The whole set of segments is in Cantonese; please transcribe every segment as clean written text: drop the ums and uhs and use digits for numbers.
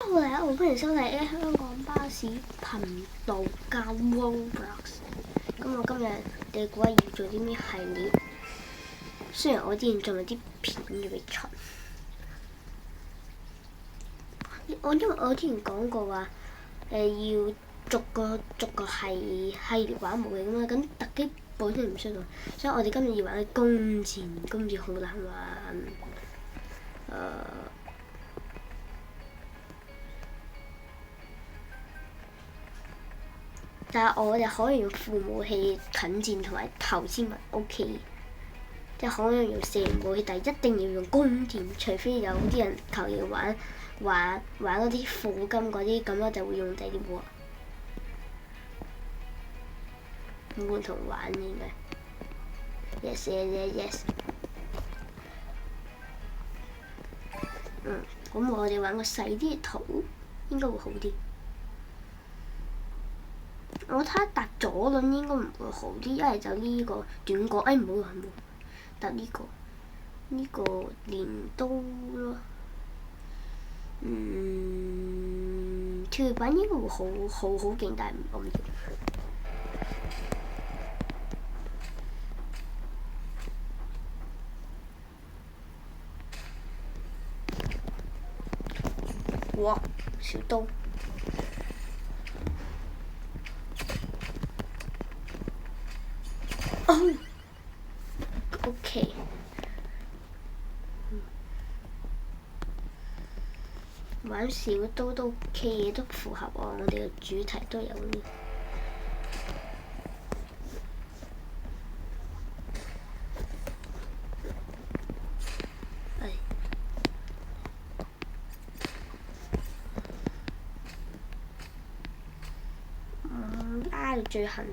好嚟啊！歡迎收睇香港巴士頻道加 Roblox。咁我今日你估下要做啲咩系列？雖然我之前仲有啲片要俾出，因為我之前講過話，要逐個系列玩模型啊嘛，咁突擊本身唔需要，所以我哋今日要玩弓箭好難玩，但係我哋可以用副武器近戰同埋投資物 OK， 即係可以用射武器，但係一定要用弓箭，除非有啲人求其玩嗰啲課金嗰啲，咁我就會用第啲喎。唔同玩應該 yes。咁我哋玩個細啲嘅圖應該會好啲。我睇搭左輪應該唔會好啲，一係就呢個短角，唔好搭呢個鐮刀咯。跳躍板應該會好勁，但係我唔知。哇！小刀。OK。玩小刀都 OK 嘅，都符合我哋嘅主題都有呢。拉到最痕。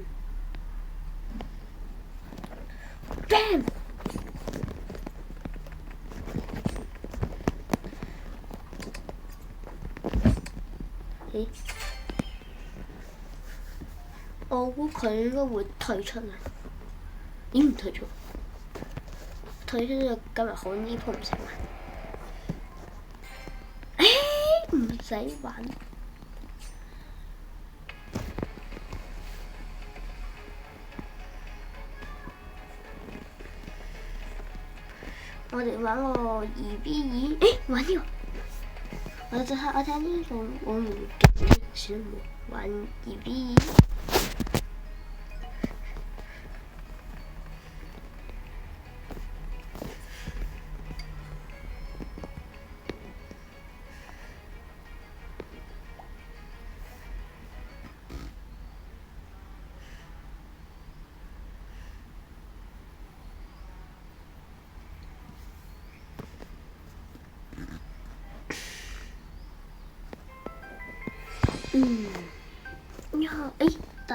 Bam！我估佢應該會退出啊！唔退出，退出就今日好呢鋪唔使玩。唔使玩。我哋玩個2v2，玩呢個。我睇呢個我唔勁，算啦，玩2v2。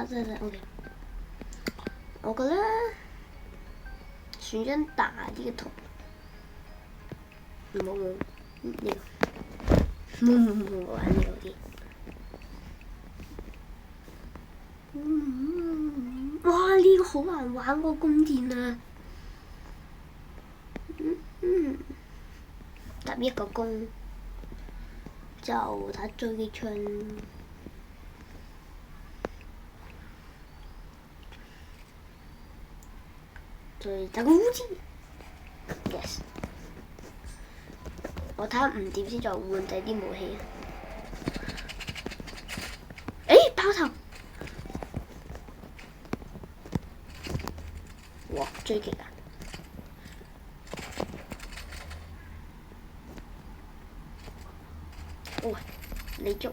得 OK。我覺得選張大啲嘅圖，冇呢個，冇玩呢個啲。哇！呢個好難玩喎，弓箭啊！搭一個弓就打狙擊槍。再打個烏箭 ，yes。我睇下唔掂先再換第啲武器。爆頭！哇！追擊啊！你捉。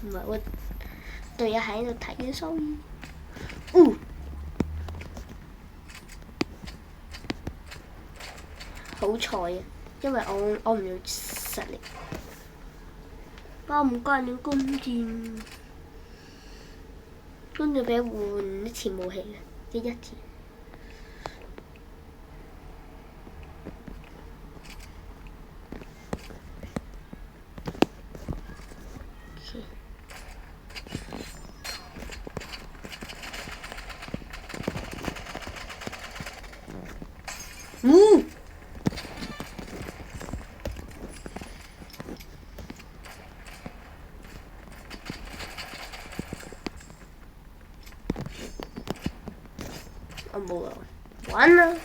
唔係我。隊友喺度睇緊收音。好彩啊，因為我唔要實力。我唔慣用弓箭，跟住俾換一次武器嘅，一次。冇啊，玩啦！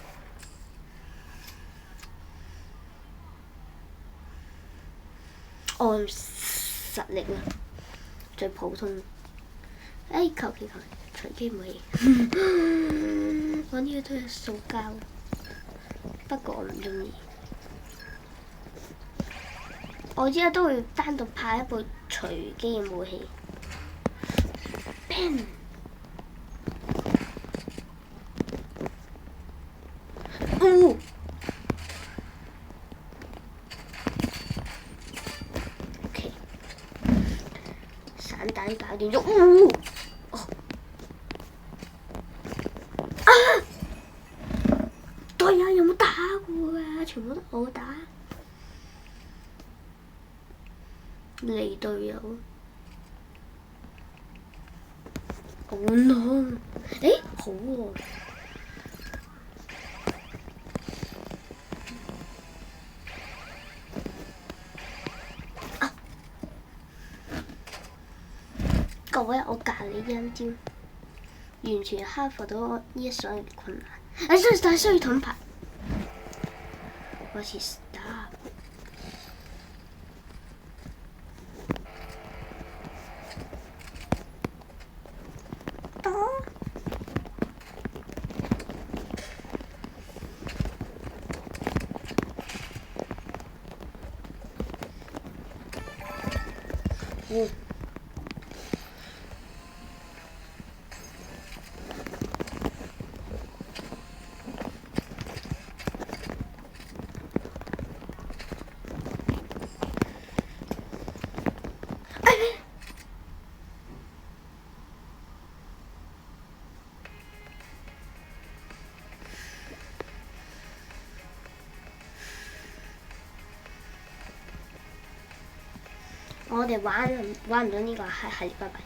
按實力啊，最普通。求其隨機武器。我呢個都係塑膠，不過我唔中意。我依家都會單獨派一部隨機嘅武器。哦！OK， 散彈搞掂咗。隊友有冇打過啊？全部都我打。離隊友。好咯，好喎。各位，我教你一招，完全克服到呢一所有嘅困難。但係需要盾牌。我是 star。我哋玩唔到呢個系列，拜拜。